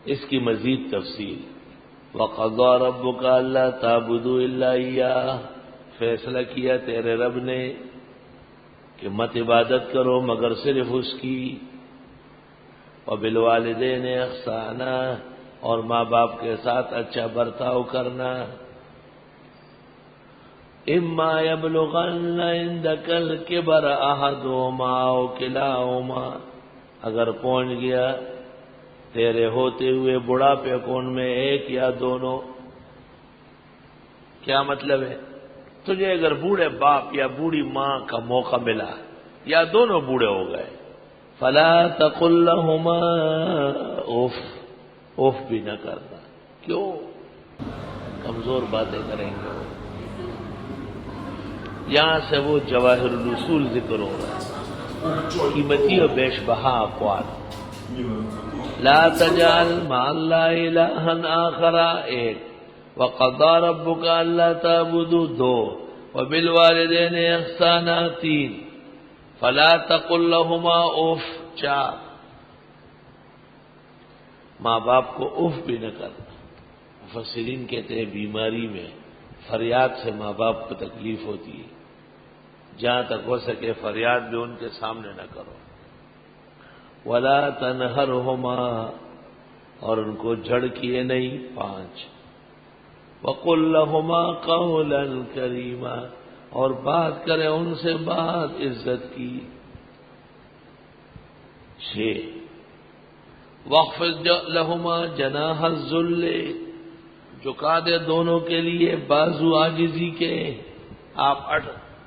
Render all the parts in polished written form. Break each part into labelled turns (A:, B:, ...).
A: اس کی مزید تفصیل وَقَضَىٰ رَبُّكَ أَلَّا تَعْبُدُوا إِلَّا إِيَّاهُ، فیصلہ کیا تیرے رب نے کہ مت عبادت کرو مگر صرف اس کی، وَبِالْوَالِدَيْنِ إِحْسَانًا، اور ماں باپ کے ساتھ اچھا برتاؤ کرنا۔ إِمَّا يَبْلُغَنَّ عِندَكَ الْكِبَرَ أَحَدُهُمَا أَوْ كِلَاهُمَا، اگر پہنچ گیا تیرے ہوتے ہوئے بڑھاپے کون میں ایک یا دونوں۔ کیا مطلب ہے؟ تجھے اگر بوڑھے باپ یا بوڑھی ماں کا موقع ملا یا دونوں بوڑھے ہو گئے، فلا تقل لهما اف، اف بھی نہ کرنا۔ کیوں؟ کمزور باتیں کریں گے وہ۔ یہاں سے وہ جواہر الاصول ذکر ہو رہا ہے، قیمتی اور بیش بہا اقوال۔ لا تجعل مع اللہ الہا آخر، ایک، وقضى ربك الا تعبدوا، دو، وبالوالدین احسانا، تین، فلا تقل لهما اف، چار، ماں باپ کو اف بھی نہ کرنا۔ مفسرین کہتے ہیں بیماری میں فریاد سے ماں باپ کو تکلیف ہوتی ہے، جہاں تک ہو سکے فریاد بھی ان کے سامنے نہ کرو۔ ولا تنہرهما، اور ان کو جھڑ کیے نہیں، پانچ، وقل لهما قولا کریما، اور بات کرے ان سے بات عزت کی، چھ، واخفض لهما جناح الذل، جھکا دے دونوں کے لیے بازو عاجزی کے۔ آپ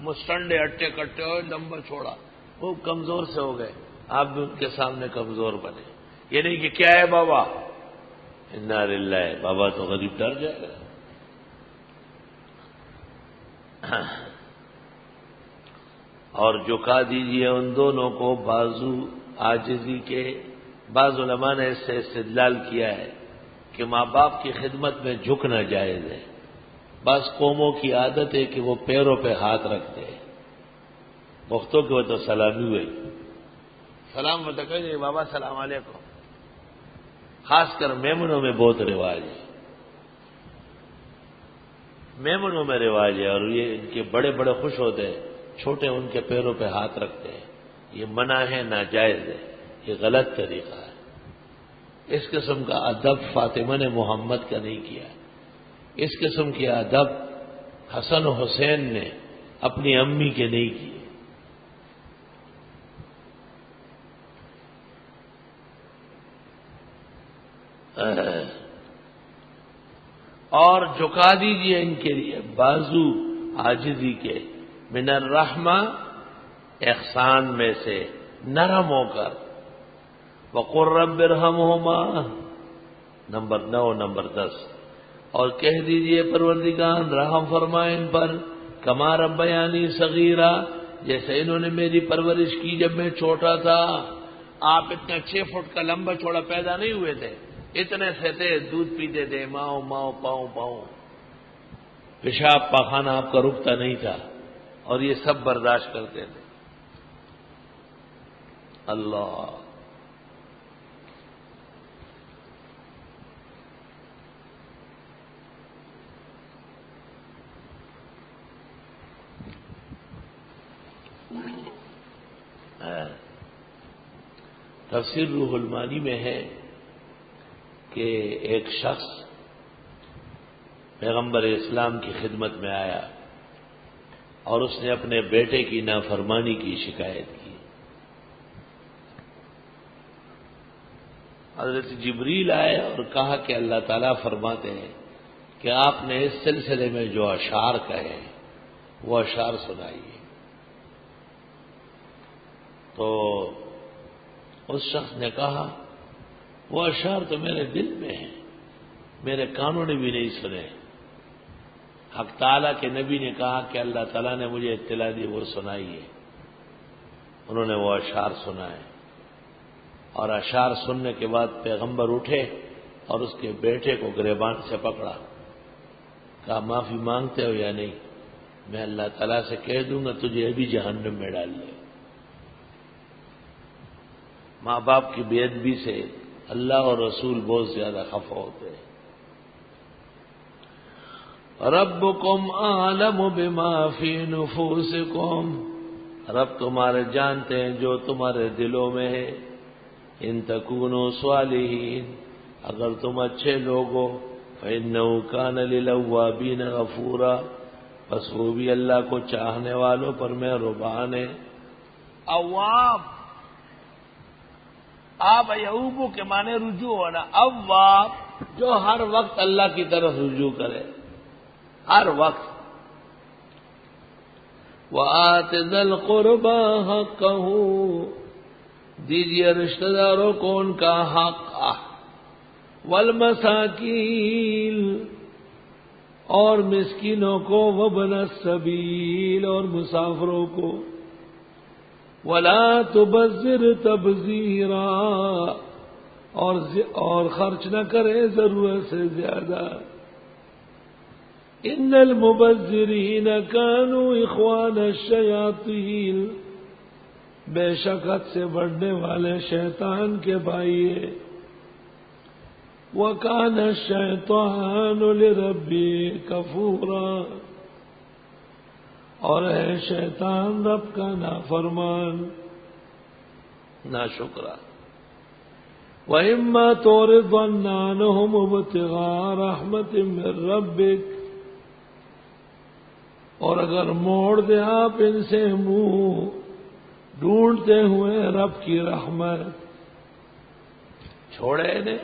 A: مسٹنڈے اٹے کٹے ہوئے لمبا چھوڑا، وہ کمزور سے ہو گئے، آپ بھی ان کے سامنے کمزور بنے۔ یہ نہیں کہ کیا ہے بابا، انا للہ، بابا تو غریب ڈر جائے گا۔ اور جھکا دیجیے ان دونوں کو بازو عاجزی کے۔ بعض علماء نے اس سے استدلال کیا ہے کہ ماں باپ کی خدمت میں جھکنا جائز ہے۔ بعض قوموں کی عادت ہے کہ وہ پیروں پہ ہاتھ رکھتے ہیں، پختوں کے وہ تو سلامی ہوئی، سلام مت کہیے بابا سلام علیکم، خاص کر میمنوں میں بہت رواج ہے، میمنوں میں رواج ہے، اور یہ ان کے بڑے بڑے خوش ہوتے ہیں، چھوٹے ان کے پیروں پہ ہاتھ رکھتے ہیں۔ یہ منع ہے، ناجائز ہے، یہ غلط طریقہ ہے۔ اس قسم کا ادب فاطمہ نے محمد کا نہیں کیا، اس قسم کے ادب حسن و حسین نے اپنی امی کے نہیں کیے۔ اور جھکا دیجیے ان کے لیے بازو عاجزی کے، من الرحمہ، احسان میں سے، نرم ہو کر، وقل رب ارحمہما، نمبر 9، نمبر 10، اور کہہ دیجئے پروردگار رحم فرمائے ان پر، کما ربیانی صغیرہ، جیسے انہوں نے میری پرورش کی جب میں چھوٹا تھا۔ آپ اتنا 6 فٹ کا لمبا چوڑا پیدا نہیں ہوئے تھے، اتنے سے تھے، دودھ پیتے تھے، ماؤ ماؤ پاؤں پاؤں، پیشاب پاخانہ آپ کا رکتا نہیں تھا، اور یہ سب برداشت کرتے تھے۔ اللہ، تفسیر روح المانی میں ہے کہ ایک شخص پیغمبر اسلام کی خدمت میں آیا اور اس نے اپنے بیٹے کی نافرمانی کی شکایت کی۔ حضرت جبریل آئے اور کہا کہ اللہ تعالیٰ فرماتے ہیں کہ آپ نے اس سلسلے میں جو اشعار کہے وہ اشعار سنائیے۔ تو اس شخص نے کہا وہ اشعار تو میرے دل میں ہیں، میرے کانوں نے بھی نہیں سنے۔ حق تعالیٰ کے نبی نے کہا کہ اللہ تعالیٰ نے مجھے اطلاع دی، وہ سنائیے۔ انہوں نے وہ اشعار سنائے، اور اشعار سننے کے بعد پیغمبر اٹھے اور اس کے بیٹے کو گریبان سے پکڑا، کہا معافی مانگتے ہو یا نہیں؟ میں اللہ تعالیٰ سے کہہ دوں گا تجھے ابھی جہنم میں ڈال دے۔ ماں باپ کی بے ادبی سے اللہ اور رسول بہت زیادہ خفا ہوتے ہیں۔ ربکم اعلم بما فی نفوسکم، رب تمہارے جانتے ہیں جو تمہارے دلوں میں ہے۔ ان تکونوا صالحین، اگر تم اچھے لوگ ہو، فإنہ کان للأوابین غفورا، بس وہ بھی اللہ کو چاہنے والوں پر مہربان ہے۔ اواب، آب یعوبو کے معنی رجوع ہونا، اواب جو ہر وقت اللہ کی طرف رجوع کرے، ہر وقت۔ وآت ذی القربى حقہ، دیجیے رشتہ داروں کو ان کا حق، والمساکین اور مسکینوں کو، وابن السبیل اور مسافروں کو، ولا تبذر تبذیرا اور خرچ نہ کرے ضرورت سے زیادہ۔ ان المبذرین کانوا اخوان الشیاطین، بے شک حد سے بڑھنے والے شیطان کے بھائی ہیں۔ وَكَانَ الشَّيْطَانُ لِرَبِّهِ كَفُورًا، اور ہے شیطان رب کا نافرمان، ناشکرا۔ وَإِمَّا تُعْرِضَنَّ عَنْهُمُ ابْتِغَاءَ رَحْمَةٍ مِّن رَّبِّكَ، اور اگر موڑ دے آپ ان سے منہ ڈھونڈتے ہوئے رب کی رحمت، چھوڑے انہیں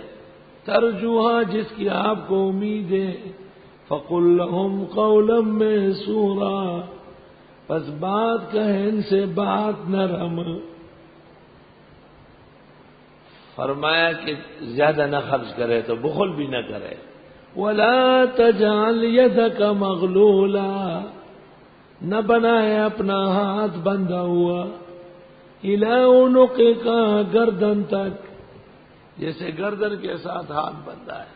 A: ترجوہا جس کی آپ کو امید ہے، فَقُلْ لَهُمْ قَوْلًا مَّيْسُورًا، بس بات کہیں ان سے بات نرم۔ فرمایا کہ زیادہ نہ خرچ کرے تو بخل بھی نہ کرے۔ وَلَا تَجْعَلْ يَدَكَ مَغْلُولًا، نہ بنائے اپنا ہاتھ بندھا ہوا، إِلَىٰ عُنُقِكَ گردن تک، جیسے گردن کے ساتھ ہاتھ بندھا ہے۔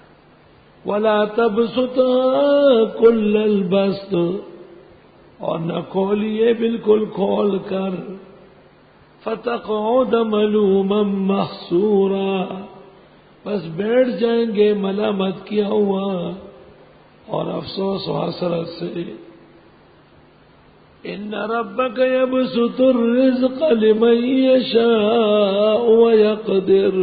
A: وَلَا تَبْسُطْهَا كُلَّ الْبَسْطِ، اور نہ کھولیے بالکل کھول کر، فَتَقْعُدَ مَلُومًا مَحْسُورًا، بس بیٹھ جائیں گے ملامت کیا ہوا اور افسوس و حسرت سے۔ إِنَّ رَبَّكَ يَبْسُطُ الرِّزْقَ لِمَن يَشَاءُ وَيَقْدِرُ،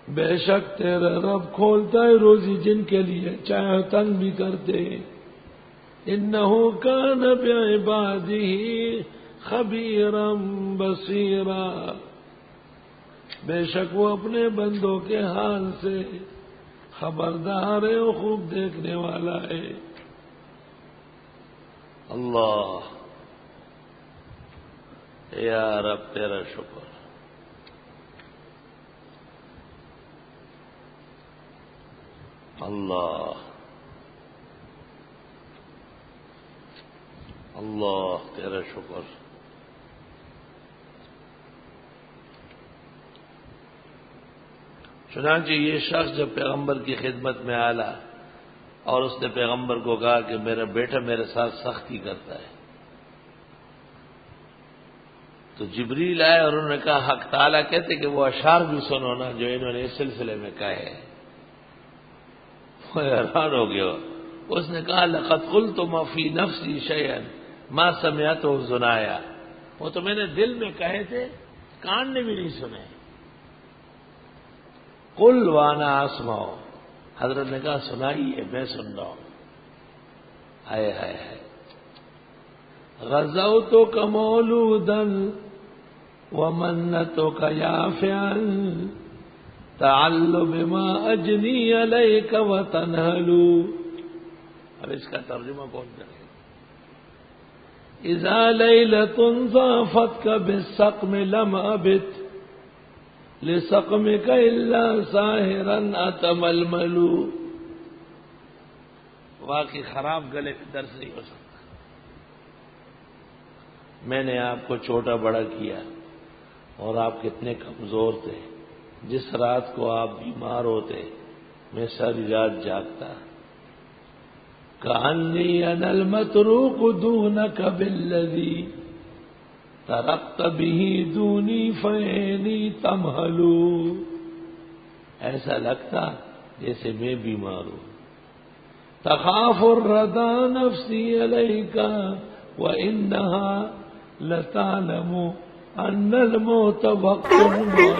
A: بے شک تیرا رب کھولتا ہے روزی جن کے لیے چاہے تنگ بھی کرتے۔ انہ کان بعبادہ خبیرا بصیرا، بے شک وہ اپنے بندوں کے حال سے خبردار ہے اور خوب دیکھنے والا ہے۔ اللہ، یا رب تیرا شکر۔ اللہ اللہ تیرا شکر۔ چنانچہ یہ شخص جب پیغمبر کی خدمت میں آیا اور اس نے پیغمبر کو کہا کہ میرا بیٹا میرے ساتھ سختی کرتا ہے، تو جبریل آئے اور انہوں نے کہا حق تعالیٰ کہتے کہ وہ اشعار بھی سنو نا جو انہوں نے اس سلسلے میں کہے۔ وہ حیران ہو گیا، اس نے کہا لقد قلت ما فی نفسی شیئا ما سمعته زنایا، وہ تو میں نے دل میں کہے تھے، کان نے بھی نہیں سنے۔ قل وانا اسمع، حضرت نے کہا سنائیے میں سن رہا ہوں۔ ہائے ہائے ہائے، غزوتک مولودا ومنتک یافعا تعل بما اجنی علیک وتنہلو۔ اب اس کا ترجمہ کون کرے؟ اذا لیلۃ ضافتک بالسقم لم ابت لسقمک الا ساہرا اتململ۔ واقعی خراب گلے میں درد نہیں ہو سکتا۔ میں نے آپ کو چھوٹا بڑا کیا اور آپ کتنے کمزور تھے، جس رات کو آپ بیمار ہوتے میں ساری رات جاگتا۔ کأنی انا المتروک دونک بالذی ترقت به دونی فینی تمہلو، ایسا لگتا جیسے میں بیمار ہوں. تخاف الردى نفسی علیک وانها لتعلم ان الموت وقت مؤجل.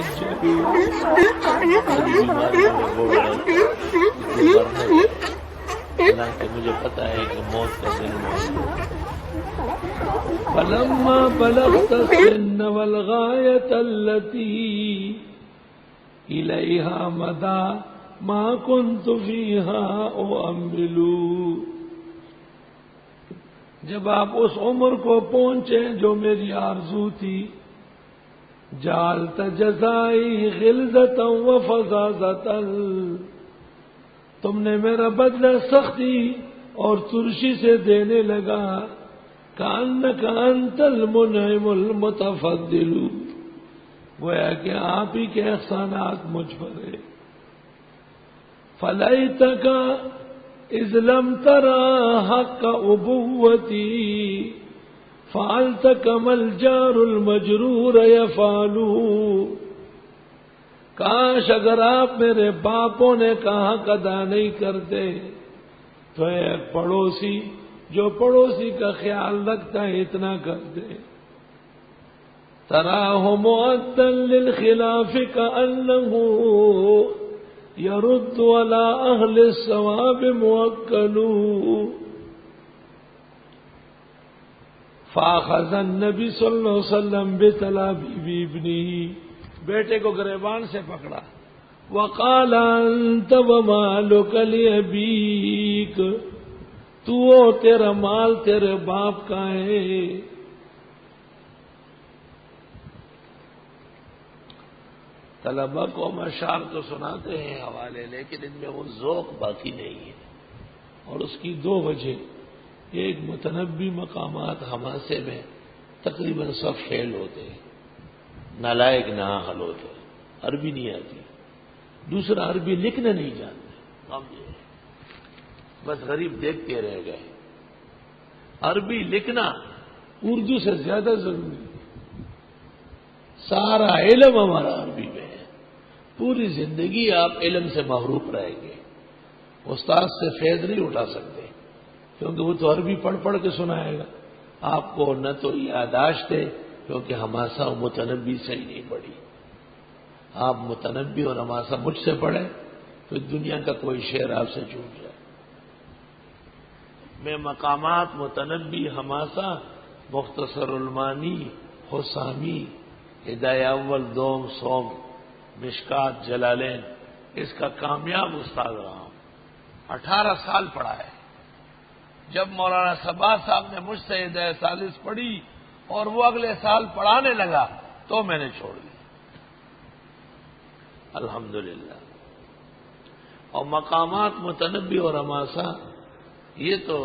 A: حالانکہ مجھے پتا ہے کہ موت کا دن موجود ہے. فلما بلغت السن والغایة التي الیہا مدى ما كنت فيها اؤمل. جب آپ اس عمر کو پہنچے جو میری آرزو تھی، جعلت جزائی غلظة وفظاظة، تم نے میرا بدلہ سختی اور ترشی سے دینے لگا. کأنک انت المنعم المتفضل، گویا کہ آپ ہی کے احسانات مجھ پر ہیں. فلیتک اذ لم ترى حق ابوتی فعلت كما الجار المجرور يفعل. کاش اگر آپ میرے باپوں نے کہا ادا نہیں کرتے تو ایک پڑوسی جو پڑوسی کا خیال رکھتا ہے اتنا کرتے. تراہ معدل للخلاف كأنه يرد على اہل الصواب موکل. فاخذ النبی صلی اللہ علیہ وسلم بتلابیب ابنه، بیٹے کو گریبان سے پکڑا. وقال انت ومالک لابیک، تو اور تیرا مال تیرے باپ کا ہے. طلبا کو ہم اشعار تو سناتے ہیں حوالے، لیکن ان میں وہ ذوق باقی نہیں ہے. اور اس کی دو وجہ، ایک متنبی مقامات حماسے میں تقریباً سب فیل ہوتے ہیں، نالائق نااہل ہوتے ہیں، عربی نہیں آتی. دوسرا عربی لکھنا نہیں جانتے، بس غریب دیکھتے رہ گئے. عربی لکھنا اردو سے زیادہ ضروری ہے. سارا علم ہمارا عربی میں ہے. پوری زندگی آپ علم سے محروم رہیں گے. استاد سے فیض نہیں اٹھا سکتے کیونکہ وہ تو عربی پڑھ پڑھ کے سنائے گا آپ کو. نہ تو یاداشت ہے کیونکہ حماسہ و متنبی سے ہی نہیں پڑھی. آپ متنبی اور حماسہ مجھ سے پڑھیں تو دنیا کا کوئی شعر آپ سے چھوٹ جائے. میں مقامات متنبی، حماسہ، مختصر المانی، حسامی، ہدایہ اول، دوم، سوم، مشکات، جلالین، اس کا کامیاب استاد رہا ہوں. 18 سال پڑھا ہے. جب مولانا صبا صاحب نے مجھ سے ہدایہ ثالث پڑھی اور وہ اگلے سال پڑھانے لگا تو میں نے چھوڑ دی. الحمدللہ. اور مقامات متنبی اور حماسہ یہ تو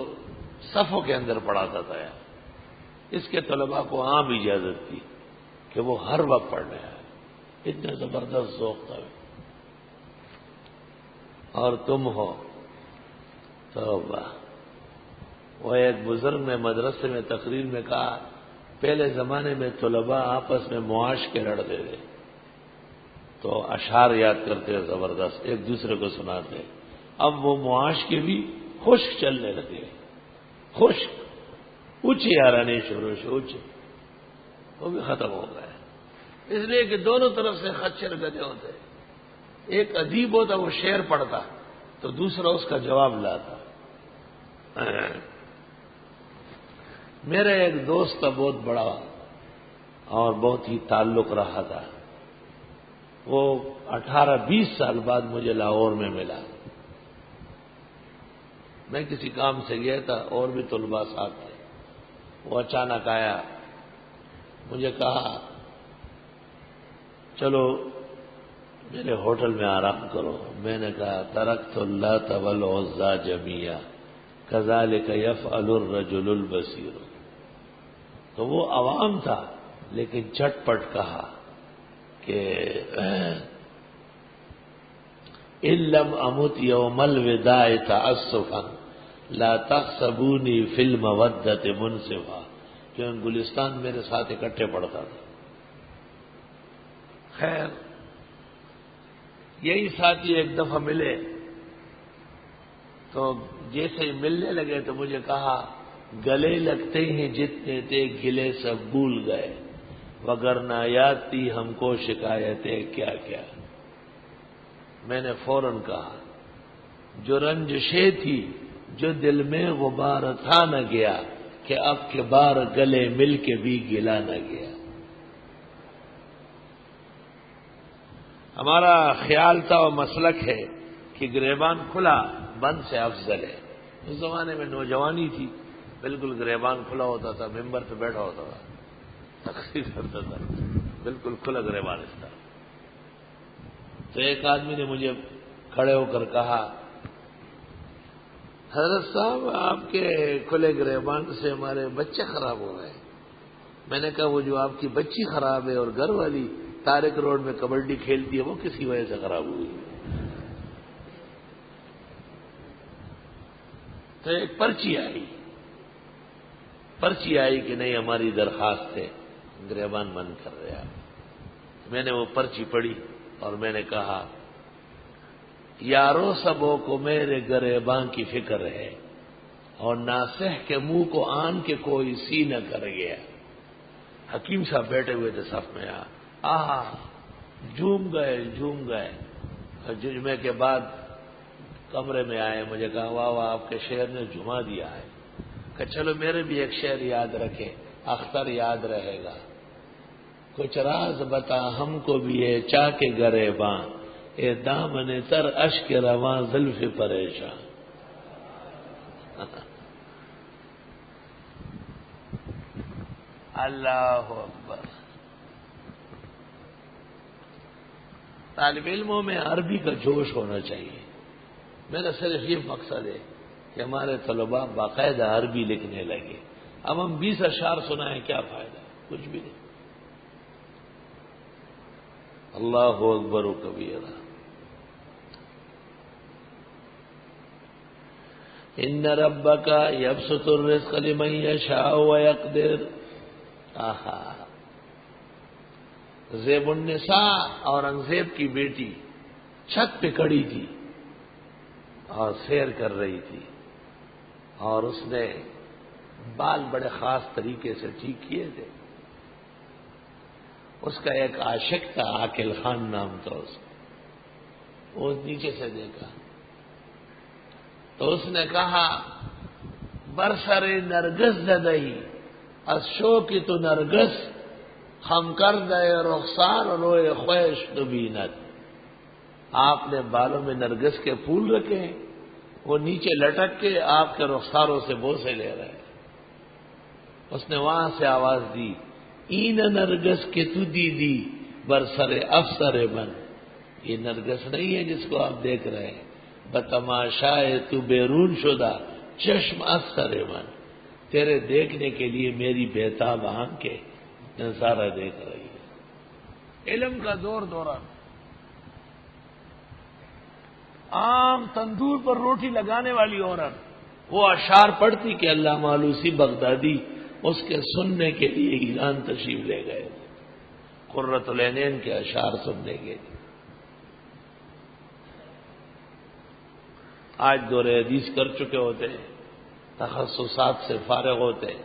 A: صفوں کے اندر پڑھاتا تھا. اس کے طلباء کو عام اجازت تھی کہ وہ ہر وقت پڑھنے آئے. اتنا زبردست ذوق تھا. اور تم ہو تو وہ ایک بزرگ نے مدرسے میں تقریر میں کہا پہلے زمانے میں طلباء آپس میں معاش کے لڑتے تھے تو اشعار یاد کرتے زبردست ایک دوسرے کو سناتے. اب وہ معاش کے بھی خشک چلنے لگے. خشک اونچی آرانی شروع سے اونچے وہ بھی ختم ہو گئے. اس لیے کہ دونوں طرف سے خچر گدے ہوتے. ایک ادیب ہوتا وہ شعر پڑھتا تو دوسرا اس کا جواب لاتا. میرا ایک دوست تھا بہت بڑا اور بہت ہی تعلق رہا تھا. وہ 18-20 سال بعد مجھے لاہور میں ملا. میں کسی کام سے گیا تھا اور بھی طلباء ساتھ تھے. وہ اچانک آیا, مجھے کہا چلو میرے ہوٹل میں آرام کرو. میں نے کہا ترکت اللات والعزى جميعا كذلك يفعل الرجل البصير. تو وہ عوام تھا لیکن چٹ پٹ کہا کہ ان لم امت یوم الوداع تاسفا لا تحسبوني في المودة منصفا جو ان گلستان میرے ساتھ اکٹھے پڑھتا تھا۔ خیر، یہی ساتھی ایک دفعہ ملے تو جیسے ہی ملنے لگے تو مجھے کہا گلے لگتے ہیں جتنے تھے گلے سب بھول گئے، وگرنہ یاد تھی ہم کو شکایتیں کیا کیا۔ میں نے فوراً کہا جو رنجشیں تھی، جو دل میں غبار تھا نہ گیا، کہ اب کے بار گلے مل کے بھی گلا نہ گیا۔ ہمارا خیال تھا اور مسلک ہے کہ گریبان کھلا بند سے افضل ہے۔ اس زمانے میں نوجوانی تھی، بالکل گریبان کھلا ہوتا تھا، ممبر پہ بیٹھا ہوتا تھا، تقریر کرتا تھا، بالکل کھلا گریبان تھا۔ تو ایک آدمی نے مجھے کھڑے ہو کر کہا حضرت صاحب آپ کے کھلے گریبان سے ہمارے بچے خراب ہو گئے۔ میں نے کہا وہ جو آپ کی بچی خراب ہے اور گھر والی طارق روڈ میں کبڈی کھیلتی ہے وہ کسی وجہ سے خراب ہوئی۔ تو ایک پرچی آئی کہ نہیں ہماری درخواست ہے گریبان بند کر رہے آپ۔ میں نے وہ پرچی پڑھی اور میں نے کہا یارو سبوں کو میرے گریباں کی فکر ہے، اور ناصح کے منہ کو آن کے کوئی سی نہ کر گیا۔ حکیم صاحب بیٹھے ہوئے تھے صف میں، جھوم گئے۔ جمعے کے بعد کمرے میں آئے، مجھے کہا واہ واہ آپ کے شعر نے جھما دیا ہے۔ کہ چلو میرے بھی ایک شعر یاد رکھے، اختر یاد رہے گا۔ کچھ راز بتا ہم کو بھی ہے چاہ کے گریباں، اے دامن تر اشک رواں زلف پریشاں۔ اللہ اکبر۔ طالب علموں میں عربی کا جوش ہونا چاہیے۔ میرا صرف یہ مقصد ہے کہ ہمارے طلباء باقاعدہ عربی لکھنے لگے۔ اب ہم 20 اشعار سنائیں کیا فائدہ؟ کچھ بھی نہیں۔ اللہ اکبر و کبیرہ۔ ان ربک یبسط الرزق لمن یشاء ویقدر۔ زیب النساء اورنگزیب کی بیٹی چھت پہ کھڑی تھی اور سیر کر رہی تھی، اور اس نے بال بڑے خاص طریقے سے ٹھیک کیے تھے۔ اس کا ایک عاشق تھا، عاقل خان نام تھا اس کا۔ وہ نیچے سے دیکھا تو اس نے کہا برسر نرگس زدہی از شوکی تو نرگس، ہم کر دے رخسار روئے خویش نبینت۔ آپ نے بالوں میں نرگس کے پھول رکھے ہیں، وہ نیچے لٹک کے آپ کے رخساروں سے بوسے لے رہے ہیں۔ اس نے وہاں سے آواز دی این نرگس کے تو دی برسر افسر من۔ یہ نرگس نہیں ہے جس کو آپ دیکھ رہے ہیں، بتماشائے تو بیرون شدہ چشم افسر من۔ تیرے دیکھنے کے لیے میری بےتاب آنکھیں نظارہ دیکھ رہی ہے۔ علم کا دورہ عام تندور پر روٹی لگانے والی عورت وہ اشعار پڑھتی کہ علامہ آلوسی بغدادی اس کے سننے کے لیے ایران تشریف لے گئے، قرۃ العینین کے اشعار سننے کے لیے۔ آج دور حدیث کر چکے ہوتے ہیں، تخصصات سے فارغ ہوتے ہیں،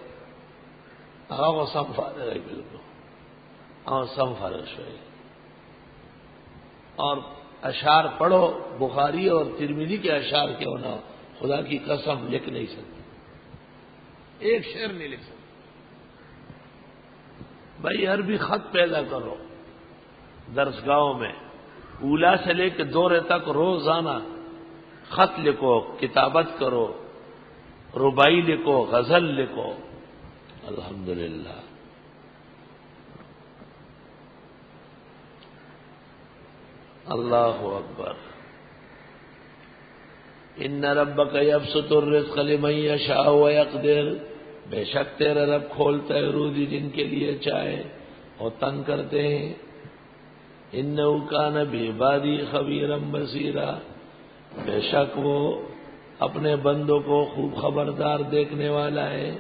A: وہ سم فارغ ہے، بالکل سم فارغ شوئے، اور اشعار پڑھو، بخاری اور ترمذی کے اشعار کیوں نہ ہو، خدا کی قسم لکھ نہیں سکتے، ایک شعر نہیں لکھ سکتے۔ بھائی عربی خط پیدا کرو، درسگاہوں میں اولا سے لے کے دورے تک روزانہ خط لکھو، کتابت کرو، ربائی لکھو، غزل لکھو۔ الحمدللہ۔ اللہ اکبر۔ ان ربک یبسط الرزق لمن یشاء ویقدر، بے شک تیرا رب کھولتا ہے روزی جن کے لیے چاہے اور تنگ کرتے ہیں۔ انہ کان بعبادی خبیرا بصیرا، بے شک وہ اپنے بندوں کو خوب خبردار دیکھنے والا ہے۔